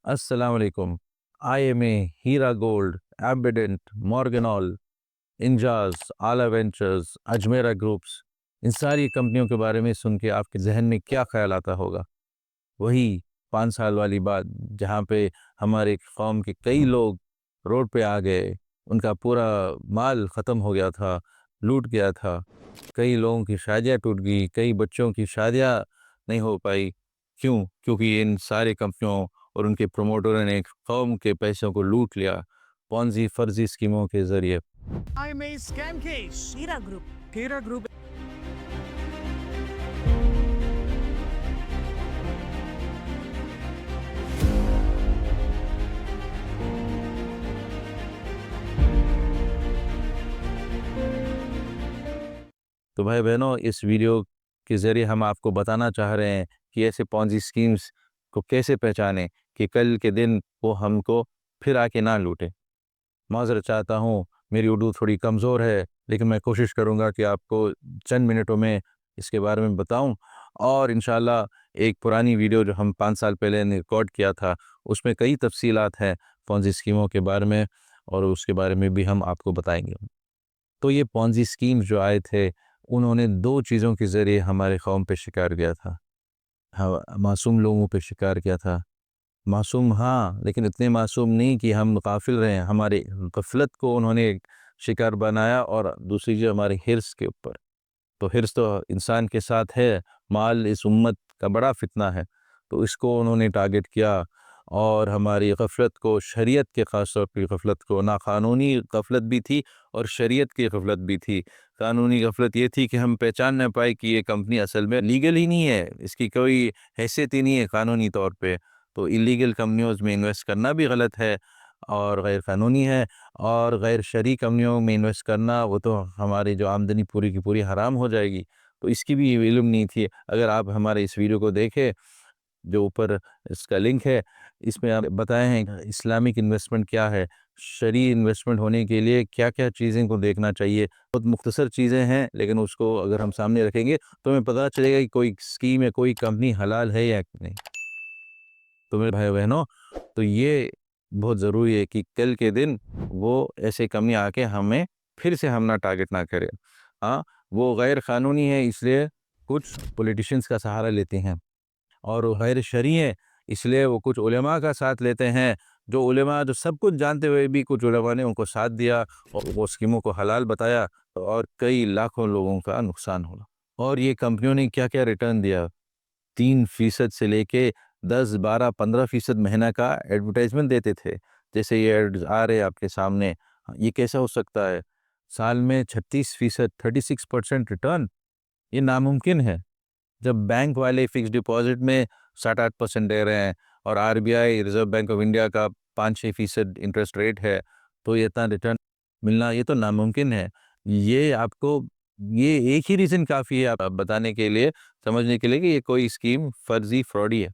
अस्सलाम वालेकुम। आईएमए, हीरा gold, ambient, Morgan, इंजाज, आला वेंचर्स, अजमेरा ग्रुप्स, इन सारी कंपनियों के बारे में सुन के आपके जहन में क्या ख्याल आता होगा? वही 5 साल वाली बात, जहाँ पे हमारे कौम के कई लोग रोड पे आ गए, उनका पूरा माल ख़त्म हो गया था, लूट गया था। कई लोगों की शादियाँ टूट गई, कई बच्चों की शादियाँ नहीं हो पाई। क्यों? क्योंकि इन सारे कंपनियों और उनके प्रमोटरों ने कौम के पैसों को लूट लिया, पॉन्ज़ी फर्जी स्कीमों के ज़रिए। I'm a scam case. Heera group. Hera Group. तो भाई बहनों, इस वीडियो के ज़रिए हम आपको बताना चाह रहे हैं कि ऐसे पॉन्जी स्कीम्स को कैसे पहचानें कि कल के दिन वो हमको फिर आके ना लूटें। माज़रत चाहता हूँ, मेरी उर्दू थोड़ी कमज़ोर है, लेकिन मैं कोशिश करूँगा कि आपको चंद मिनटों में इसके बारे में बताऊँ। और इंशाल्लाह एक पुरानी वीडियो जो हम 5 साल पहले ने रिकॉर्ड किया था, उसमें कई तफ़सीलात हैं पॉन्जी स्कीमों के बारे में, और उसके बारे में भी हम आपको बताएंगे। तो ये पॉन्जी स्कीम जो आए थे, उन्होंने 2 चीज़ों के ज़रिए हमारे कौम पे शिकार किया था। हाँ, मासूम लोगों पे शिकार किया था। मासूम हाँ, लेकिन इतने मासूम नहीं कि हम गाफ़िल रहें। हमारी गफ़लत को उन्होंने शिकार बनाया, और दूसरी चीज़ हमारे हिर्स के ऊपर। तो हिर्स तो इंसान के साथ है, माल इस उम्मत का बड़ा फ़ितना है, तो इसको उन्होंने टारगेट किया। और हमारी गफ़लत को, शरीयत के ख़ास तौर पे गफ़लत को, नाक़ानूनी गफ़लत भी थी और शरीयत की गफ़लत भी थी। कानूनी गफ़लत ये थी कि हम पहचान ना पाए कि ये कंपनी असल में लीगल ही नहीं है, इसकी कोई हैसियत ही नहीं है कानूनी तौर पे। तो इलीगल कंपनियों में इन्वेस्ट करना भी गलत है और गैर कानूनी है, और गैर शरई कंपनियों में इन्वेस्ट करना, वो तो हमारी जो आमदनी पूरी की पूरी हराम हो जाएगी। तो इसकी भी इल्म नहीं थी। अगर आप हमारे इस वीडियो को देखें, जो ऊपर इसका लिंक है, इसमें आप बताए हैं इस्लामिक इन्वेस्टमेंट क्या है, शरई इन्वेस्टमेंट होने के लिए क्या-क्या चीज़ें को देखना चाहिए। बहुत मुख्तसर चीज़ें हैं, लेकिन उसको अगर हम सामने रखेंगे तो हमें पता चलेगा कि कोई स्कीम या कोई कंपनी हलाल है या नहीं। तो मेरे भाई-बहनों, तो ये बहुत ज़रूरी है कि कल के दिन वो ऐसे कंपनी आके हमें फिर से हम ना टारगेट ना करें। हाँ, वो गैर कानूनी है, इसलिए कुछ पॉलिटिशियंस का सहारा लेते हैं, और वो गैर शरई है, इसलिए वो कुछ उलेमा का साथ लेते हैं। जो उलेमा जो सब कुछ जानते हुए भी कुछ उलेमा ने उनको साथ दिया और वो स्कीमों को हलाल बताया, और कई लाखों लोगों का नुकसान हुआ। और ये कंपनियों ने क्या-क्या रिटर्न दिया, 3% से लेके 10, 12, 15% महीना का एडवर्टाइज़मेंट देते थे। जैसे ये एड्स आ रहे हैं आपके सामने, ये कैसा हो सकता है? साल में 36%, 36% रिटर्न, ये नामुमकिन है। जब बैंक वाले फ़िक्स्ड डिपॉज़िट में 7-8% दे रहे हैं, और RBI, reserve bank of India का 5-6% इंटरेस्ट रेट है, तो ये इतना रिटर्न मिलना, ये तो नामुमकिन है। ये आपको, ये एक ही रीज़न काफ़ी है आप बताने के लिए, समझने के लिए कि ये कोई स्कीम फ़र्ज़ी फ्रॉडी है,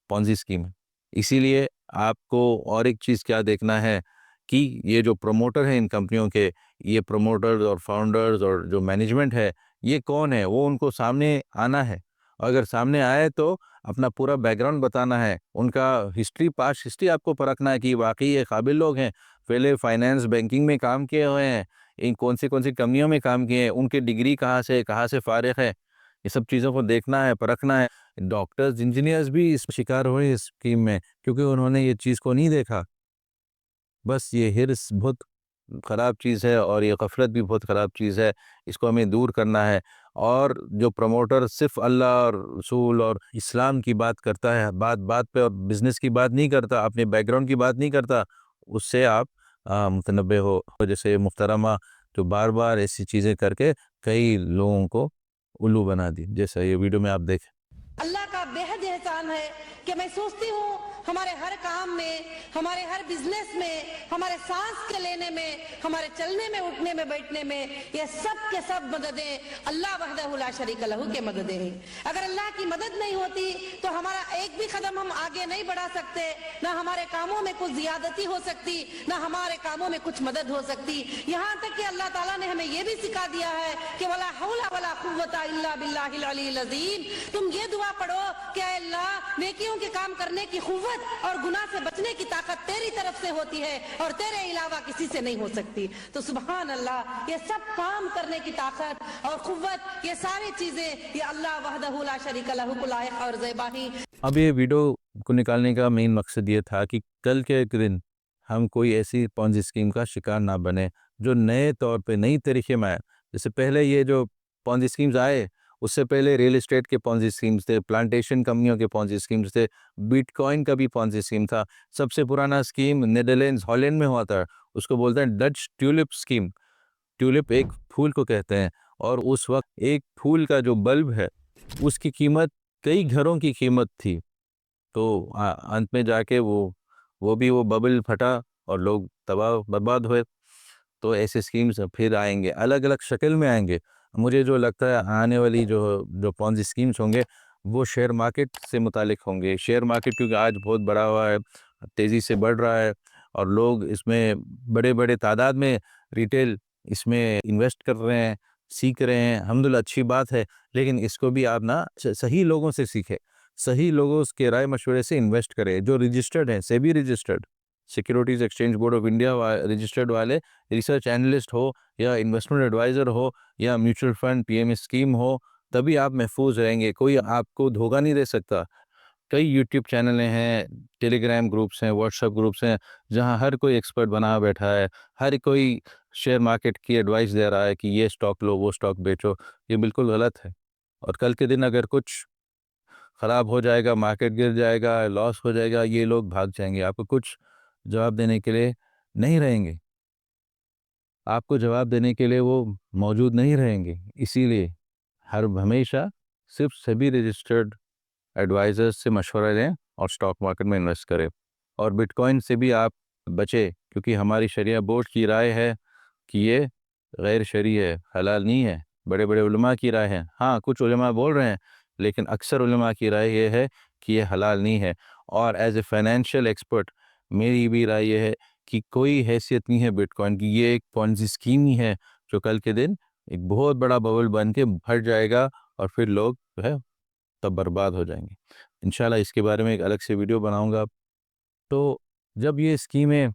पॉन्ज़ी स्कीम है। इसीलिए आपको और एक चीज़ क्या देखना है कि ये जो प्रमोटर हैं इन कंपनियों के, ये प्रमोटर्स और फाउंडर्स और जो मैनेजमेंट है, ये कौन है? वो उनको सामने आना है। अगर सामने आए तो अपना पूरा बैकग्राउंड बताना है, उनका हिस्ट्री, पास्ट हिस्ट्री आपको परखना है कि वाक़ई ये काबिल लोग हैं, पहले फाइनेंस, बैंकिंग में काम किए हुए हैं, इन कौन सी कंपनियों में काम किए हैं, उनकी डिग्री कहाँ से फ़ारिग़ है, ये सब चीज़ों को देखना है, परखना है। डॉक्टर्स, इंजीनियर्स भी इस शिकार हुए इस स्कीम में, क्योंकि उन्होंने ये चीज़ को नहीं देखा। बस ये हिर्स बहुत ख़राब चीज़ है, और ये गफ़लत भी बहुत ख़राब चीज़ है, इसको हमें दूर करना है। और जो प्रमोटर सिर्फ़ अल्लाह और रसूल और इस्लाम की बात करता है, बात पे, और बिज़नेस की बात नहीं करता, अपने बैकग्राउंड की बात नहीं करता, उससे आप मुतनब्बे हो। जैसे मुहतरमा जो बार-बार ऐसी चीज़ें करके कई लोगों को उल्लू बना दी, जैसा ये वीडियो में आप देखें। अल्लाह का बेहद एहसान है कि मैं सोचती हूँ हमारे हर काम में, हमारे हर बिजनेस में, हमारे सांस के लेने में, हमारे चलने में, उठने में, बैठने में, ये सब के सब मददें अल्लाह वहदहु ला शरीक लहू के मददें हैं। अगर अल्लाह की मदद नहीं होती तो हमारा एक भी कदम हम आगे नहीं बढ़ा सकते, ना हमारे कामों में कुछ ज्यादती हो सकती, ना हमारे कामों में कुछ मदद हो सकती। यहाँ तक कि अल्लाह ताला ने हमें यह भी सिखा दिया है कि वला हौला वला कुव्वता इल्ला बिल्लाहिल अलील अज़ीम, तुम ये दुआ पढ़ो कि अल्लाह नेकियों के काम करने की कुव्वत कुव्वत और गुनाह से बचने की ताकत तेरी तरफ से होती है और तेरे अलावा किसी से नहीं हो सकती। तो सुभान अल्लाह, ये सब काम करने की ताकत और कुव्वत, ये सारी चीजें ये अल्लाह वहदहू ला शरीका लहू को लायक और ज़ेबाही। अब ये वीडियो को निकालने का मेन मकसद ये था कि कल के एक दिन हम कोई ऐसी पॉन्जी स्कीम का शिकार ना बने जो नए तौर पे नई तरीके में आए। जैसे पहले ये जो पॉन्जी स्कीम्स आए, उससे पहले रियल एस्टेट के पॉन्जी स्कीम्स थे, प्लांटेशन कंपनियों के पॉन्जी स्कीम्स थे, बिटकॉइन का भी पॉन्जी स्कीम था। सबसे पुराना स्कीम नीदरलैंड्स हॉलैंड में हुआ था, उसको बोलते हैं डच ट्यूलिप स्कीम। ट्यूलिप एक फूल को कहते हैं और उस वक्त एक फूल का जो बल्ब है उसकी कीमत कई घरों की कीमत थी। तो अंत में जाके वो बबल फटा और लोग तबाह बर्बाद हुए। तो ऐसे स्कीम्स फिर आएंगे, अलग अलग शक्ल में आएंगे। मुझे जो लगता है आने वाली जो जो पॉन्जी स्कीम्स होंगे वो शेयर मार्केट से मुतालिक होंगे। शेयर मार्केट क्योंकि आज बहुत बड़ा हुआ है, तेज़ी से बढ़ रहा है और लोग इसमें बड़े बड़े तादाद में रिटेल इसमें इन्वेस्ट कर रहे हैं, सीख रहे हैं। अल्हम्दुलिल्लाह, अच्छी बात है, लेकिन इसको भी आप ना सही लोगों से सीखें, सही लोगों के राय मशवरे से इन्वेस्ट करें जो रजिस्टर्ड हैं, SEBI registered, securities exchange board of India registered वाले रिसर्च एनालिस्ट हो या इन्वेस्टमेंट एडवाइज़र हो या म्यूचुअल फंड पीएम स्कीम हो, तभी आप महफूज रहेंगे। कोई आपको धोखा नहीं दे सकता। कई यूट्यूब चैनलें हैं, टेलीग्राम ग्रुप्स हैं, व्हाट्सएप ग्रुप्स हैं, जहां हर कोई एक्सपर्ट बना बैठा है, हर कोई शेयर मार्केट की एडवाइस दे रहा है कि ये स्टॉक लो, वो स्टॉक बेचो। ये बिल्कुल गलत है और कल के दिन अगर कुछ ख़राब हो जाएगा, मार्केट गिर जाएगा, लॉस हो जाएगा, ये लोग भाग जाएंगे, आपको कुछ जवाब देने के लिए नहीं रहेंगे। आपको जवाब देने के लिए वो मौजूद नहीं रहेंगे। इसीलिए हर हमेशा सिर्फ सेबी रजिस्टर्ड एडवाइज़र्स से मशवरा लें और स्टॉक मार्केट में इन्वेस्ट करें। और बिटकॉइन से भी आप बचें, क्योंकि हमारी शरिया बोर्ड की राय है कि ये गैर शरई है, हलाल नहीं है। बड़े बड़े उलमा की राय है, हाँ कुछ उलमा बोल रहे हैं, लेकिन अक्सर उलमा की राय ये है कि ये हलाल नहीं है। और एज ए फाइनेंशियल एक्सपर्ट मेरी भी राय ये है कि कोई हैसियत नहीं है बिटकॉइन की। ये एक पॉन्जी स्कीम ही है जो कल के दिन एक बहुत बड़ा बबल बन के फट जाएगा और फिर लोग जो है तब बर्बाद हो जाएंगे। इंशाल्लाह इसके बारे में एक अलग से वीडियो बनाऊंगा। तो जब ये स्कीमें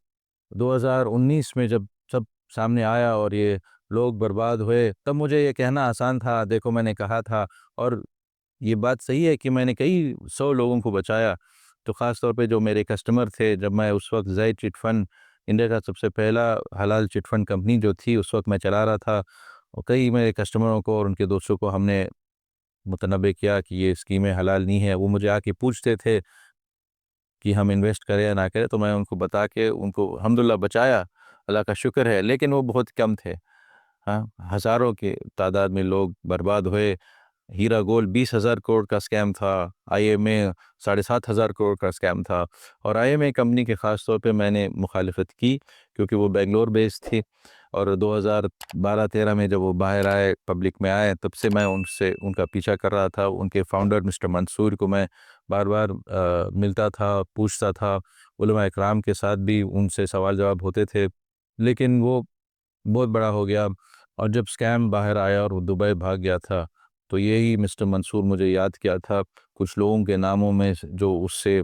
2019 में जब सब सामने आया और ये लोग बर्बाद हुए, तब मुझे ये कहना आसान था, देखो मैंने कहा था। और ये बात सही है कि मैंने कई 100 लोगों को बचाया। तो ख़ास तौर पे जो मेरे कस्टमर थे, जब मैं उस वक्त ज़ैद चिट फंड, इंडिया का सबसे पहला हलाल चिट फंड कंपनी जो थी उस वक्त मैं चला रहा था, और कई मेरे कस्टमरों को और उनके दोस्तों को हमने मुतनब्बे किया कि ये स्कीमें हलाल नहीं है। वो मुझे आके पूछते थे कि हम इन्वेस्ट करें या ना करें, तो मैं उनको बता के उनको अल्हम्दुलिल्लाह बचाया, अल्लाह का शुक्र है। लेकिन वो बहुत कम थे, हाँ, हज़ारों की तादाद में लोग बर्बाद हुए। हीरा गोल्ड 20,000 करोड़ का स्कैम था, आईएमए 7,500 करोड़ का स्कैम था। और आईएमए कंपनी के ख़ास तौर पे मैंने मुखालिफत की, क्योंकि वो बेंगलोर बेस्ड थी। और 2012-13 में जब वो बाहर आए, पब्लिक में आए, तब से मैं उनसे उनका पीछा कर रहा था। उनके फाउंडर मिस्टर मंसूर को मैं बार बार मिलता था, पूछता था। उलमा इकराम के साथ भी उनसे सवाल जवाब होते थे, लेकिन वो बहुत बड़ा हो गया। और जब स्कैम बाहर आया और वो दुबई भाग गया था, तो यही मिस्टर मंसूर मुझे याद किया था कुछ लोगों के नामों में जो उससे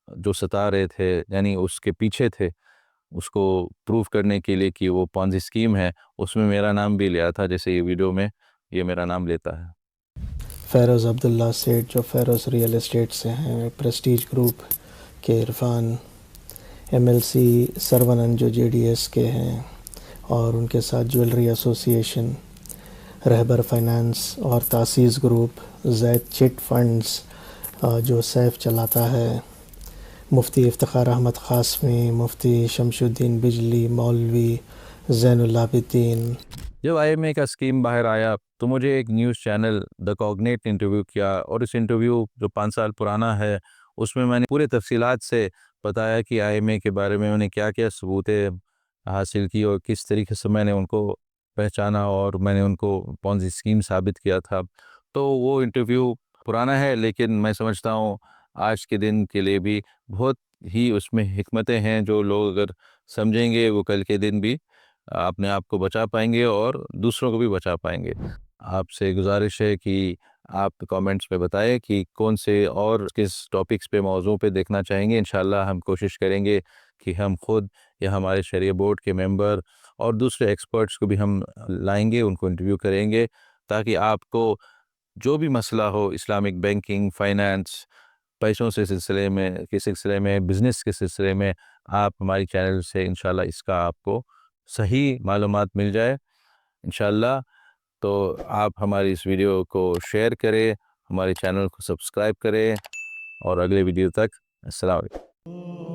जो सता रहे थे, यानी उसके पीछे थे, उसको प्रूव करने के लिए कि वो पॉन्जी स्कीम है। उसमें मेरा नाम भी लिया था, जैसे ये वीडियो में ये मेरा नाम लेता है। फ़ैरोज़ अब्दुल्ला सेठ जो फ़ैरोज़ रियल एस्टेट से हैं, प्रेस्टीज ग्रुप के इरफान, एमएलसी सरवनन जो जेडीएस के हैं, और उनके साथ ज्वेलरी एसोसिएशन, रहबर फाइनेंस और तासीस ग्रुप, ज़ैद चिट फंड्स जो सैफ चलाता है, मुफ्ती इफ्तिखार अहमद क़ासमी, मुफ्ती शमशुद्दीन बिजली, मौलवी ज़ैनुल आबिदीन। जब आईएमए का स्कीम बाहर आया तो मुझे एक news channel the cognate interview किया, और इस इंटरव्यू जो 5 साल पुराना है उसमें मैंने पूरे तफसीलात से बताया कि आईएमए के बारे में मैंने क्या क्या सबूतें हासिल की और किस तरीके से मैंने उनको पहचाना और मैंने उनको पॉन्जी स्कीम साबित किया था। तो वो इंटरव्यू पुराना है, लेकिन मैं समझता हूँ आज के दिन के लिए भी बहुत ही उसमें हिकमतें हैं, जो लोग अगर समझेंगे वो कल के दिन भी अपने आप को बचा पाएंगे और दूसरों को भी बचा पाएंगे। आपसे गुजारिश है कि आप कमेंट्स में बताएं कि कौन से और किस टॉपिक्स पे मौजू पे देखना चाहेंगे। इंशाल्लाह हम कोशिश करेंगे कि हम खुद या हमारे शरिया बोर्ड के मेंबर और दूसरे एक्सपर्ट्स को भी हम लाएंगे, उनको इंटरव्यू करेंगे, ताकि आपको जो भी मसला हो इस्लामिक बैंकिंग, फाइनेंस, पैसों से सिलसिले में, बिज़नेस के सिलसिले में, आप हमारी चैनल से इंशाल्लाह इसका आपको सही मालूमात मिल जाए इंशाल्लाह। तो आप हमारी इस वीडियो को शेयर करें, हमारे चैनल को सब्सक्राइब करें और अगले वीडियो तक अस्सलाम वालेकुम।